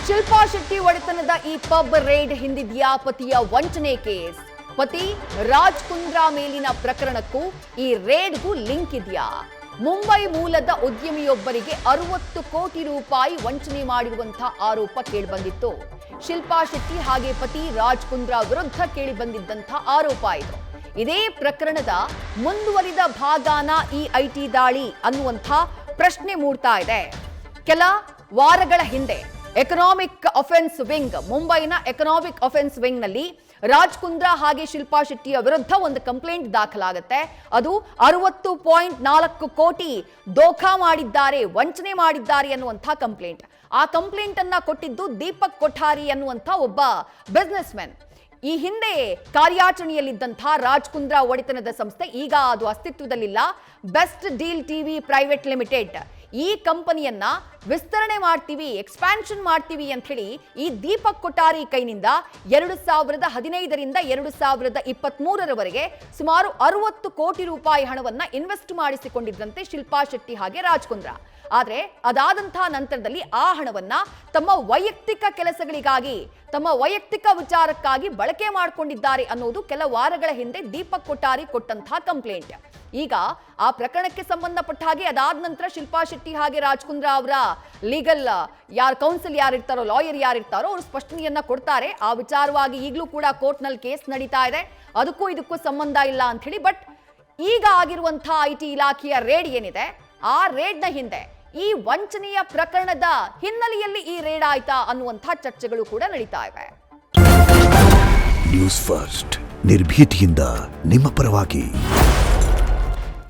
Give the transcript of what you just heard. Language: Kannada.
ಶಿಲ್ಪಾ ಶೆಟ್ಟಿ ಒಡೆತನದ ಈ ಪಬ್ ರೇಡ್ ಹಿಂದಿದ್ಯಾ ಪತಿಯ ವಂಚನೆ ಕೇಸ್. ಪತಿ ರಾಜ್ ಕುಂದ್ರಾ ಮೇಲಿನ ಪ್ರಕರಣಕ್ಕೂ ಈ ರೇಡ್ಗೂ ಲಿಂಕ್ ಇದೆಯಾ? ಮುಂಬೈ ಮೂಲದ ಉದ್ಯಮಿಯೊಬ್ಬರಿಗೆ 60 ಕೋಟಿ ರೂಪಾಯಿ ವಂಚನೆ ಮಾಡಿರುವಂತಹ ಆರೋಪ ಕೇಳಿಬಂದಿತ್ತು. ಶಿಲ್ಪಾ ಶೆಟ್ಟಿ ಹಾಗೆ ಪತಿ ರಾಜ್ ಕುಂದ್ರಾ ವಿರುದ್ಧ ಕೇಳಿಬಂದಿದ್ದಂತಹ ಆರೋಪ ಇದು. ಇದೇ ಪ್ರಕರಣದ ಮುಂದುವರಿದ ಭಾಗನ ಈ ಐಟಿ ದಾಳಿ ಅನ್ನುವಂಥ ಪ್ರಶ್ನೆ ಮೂಡ್ತಾ ಇದೆ. ಕೆಲ ವಾರಗಳ ಹಿಂದೆ ಎಕನಾಮಿಕ್ ಅಫೆನ್ಸ್ ವಿಂಗ್, ಮುಂಬೈನ ಎಕನಾಮಿಕ್ ಅಫೆನ್ಸ್ ವಿಂಗ್ ನಲ್ಲಿ ರಾಜ್ ಕುಂದ್ರಾ ಹಾಗೆ ಶಿಲ್ಪಾ ಶೆಟ್ಟಿಯ ವಿರುದ್ಧ ಒಂದು ಕಂಪ್ಲೇಂಟ್ ದಾಖಲಾಗುತ್ತೆ. ಅದು 60.4 ಕೋಟಿ ದೋಖಾ ಮಾಡಿದ್ದಾರೆ, ವಂಚನೆ ಮಾಡಿದ್ದಾರೆ ಅನ್ನುವಂಥ ಕಂಪ್ಲೇಂಟ್. ಆ ಕಂಪ್ಲೇಂಟ್ ಅನ್ನ ಕೊಟ್ಟಿದ್ದು ದೀಪಕ್ ಕೊಠಾರಿ ಅನ್ನುವಂಥ ಒಬ್ಬ ಬಿಸ್ನೆಸ್ ಮ್ಯಾನ್. ಈ ಹಿಂದೆ ಕಾರ್ಯಾಚರಣೆಯಲ್ಲಿದ್ದಂಥ ರಾಜ್ ಕುಂದ್ರಾ ಒಡೆತನದ ಸಂಸ್ಥೆ, ಈಗ ಅದು ಅಸ್ತಿತ್ವದಲ್ಲಿಲ್ಲ, best deal TV private limited, ಈ ಕಂಪನಿಯನ್ನ ವಿಸ್ತರಣೆ ಮಾಡ್ತೀವಿ, ಎಕ್ಸ್ಪ್ಯಾನ್ಷನ್ ಮಾಡ್ತೀವಿ ಅಂತ ಹೇಳಿ ಈ ದೀಪಕ್ ಕೊಠಾರಿ ಕೈನಿಂದ 2015ರಿಂದ 2023ರವರೆಗೆ ಸುಮಾರು 60 ಕೋಟಿ ರೂಪಾಯಿ ಹಣವನ್ನ ಇನ್ವೆಸ್ಟ್ ಮಾಡಿಸಿಕೊಂಡಿದ್ದಂತೆ ಶಿಲ್ಪಾ ಶೆಟ್ಟಿ ಹಾಗೆ ರಾಜ್ ಕುಂದ್ರಾ. ಆದ್ರೆ ಅದಾದಂತಹ ನಂತರದಲ್ಲಿ ಆ ಹಣವನ್ನ ತಮ್ಮ ವೈಯಕ್ತಿಕ ಕೆಲಸಗಳಿಗಾಗಿ, ತಮ್ಮ ವೈಯಕ್ತಿಕ ವಿಚಾರಕ್ಕಾಗಿ ಬಳಕೆ ಮಾಡಿಕೊಂಡಿದ್ದಾರೆ ಅನ್ನೋದು ಕೆಲ ವಾರಗಳ ಹಿಂದೆ ದೀಪಕ್ ಕೊಠಾರಿ ಕೊಟ್ಟಂತಹ ಕಂಪ್ಲೇಂಟ್. ಈಗ ಆ ಪ್ರಕರಣಕ್ಕೆ ಸಂಬಂಧಪಟ್ಟ ಹಾಗೆ ಅದಾದ ನಂತರ ಶಿಲ್ಪಾ ಶೆಟ್ಟಿ ಹಾಗೆ ರಾಜ್ ಕುಂದ್ರಾ ಅವರ ಲೀಗಲ್ ಕೌನ್ಸಿಲ್ ಯಾರಿರ್ತಾರೋ, ಲಾಯರ್ ಯಾರಿರ್ತಾರೋ ಅವರು ಸ್ಪಷ್ಟನೆಯನ್ನ ಕೊಡ್ತಾರೆ. ಆ ವಿಚಾರವಾಗಿ ಈಗಲೂ ಕೂಡ ಕೋರ್ಟ್ ನಲ್ಲಿ ಕೇಸ್ ನಡೀತಾ ಇದೆ, ಅದಕ್ಕೂ ಇದಕ್ಕೂ ಸಂಬಂಧ ಇಲ್ಲ ಅಂತ ಹೇಳಿ. ಬಟ್ ಈಗ ಆಗಿರುವಂತಹ ಐಟಿ ಇಲಾಖೆಯ ರೇಡ್ ಏನಿದೆ, ಆ ರೇಡ್ನ ಹಿಂದೆ ಈ ವಂಚನೆಯ ಪ್ರಕರಣದ ಹಿನ್ನೆಲೆಯಲ್ಲಿ ಈ ರೇಡ್ ಆಯ್ತಾ ಅನ್ನುವಂಥ ಚರ್ಚೆಗಳು ಕೂಡ ನಡೀತಾ ಇವೆ. ನ್ಯೂಸ್ ಫಸ್ಟ್, ನಿರ್ಭೀತಿಯಿಂದ ನಿಮ್ಮ ಪರವಾಗಿ.